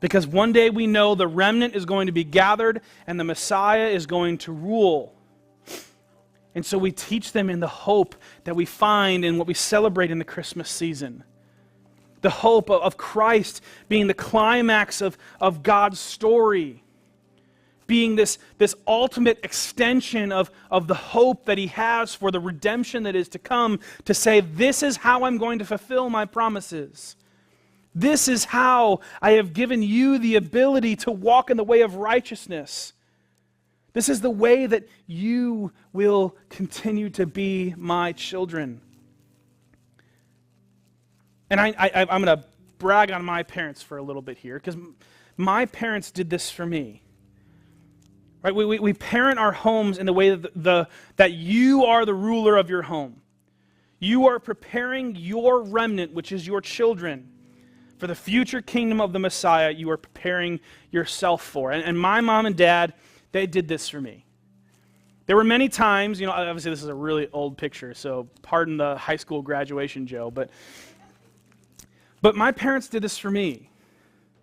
Because one day we know the remnant is going to be gathered and the Messiah is going to rule. And so we teach them in the hope that we find in what we celebrate in the Christmas season. The hope of Christ being the climax of God's story. Being this ultimate extension of the hope that he has for the redemption that is to come, to say, this is how I'm going to fulfill my promises. This is how I have given you the ability to walk in the way of righteousness. This is the way that you will continue to be my children. And I'm going to brag on my parents for a little bit here, because my parents did this for me. Right? We parent our homes in the way that you are the ruler of your home. You are preparing your remnant, which is your children, for the future kingdom of the Messiah. You are preparing yourself for. And my mom and dad, they did this for me. There were many times, obviously this is a really old picture, so pardon the high school graduation, Joe, but my parents did this for me.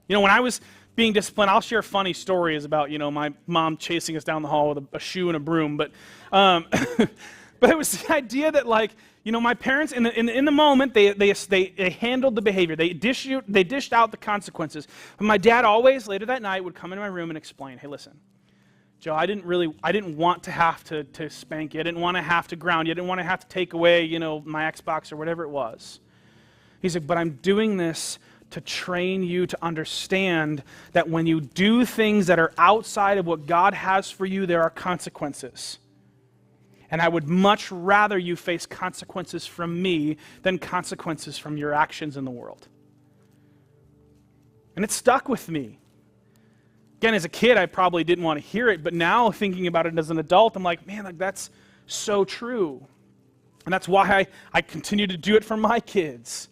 When I was being disciplined, I'll share funny stories about, my mom chasing us down the hall with a shoe and a broom, but it was the idea that, my parents in the moment they handled the behavior. They dished out the consequences. But my dad always later that night would come into my room and explain, "Hey, listen, Joe, I didn't want to have to spank you. I didn't want to have to ground you. I didn't want to have to take away, my Xbox or whatever it was." He's like, "But I'm doing this to train you to understand that when you do things that are outside of what God has for you, there are consequences. And I would much rather you face consequences from me than consequences from your actions in the world." And it stuck with me. Again, as a kid, I probably didn't want to hear it, but now thinking about it as an adult, I'm like, man, that's so true. And that's why I continue to do it for my kids.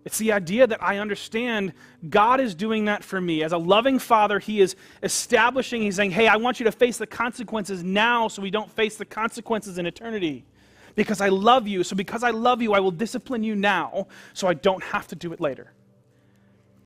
It's the idea that I understand God is doing that for me. As a loving father, he is establishing, he's saying, hey, I want you to face the consequences now so we don't face the consequences in eternity. Because I love you. So because I love you, I will discipline you now so I don't have to do it later.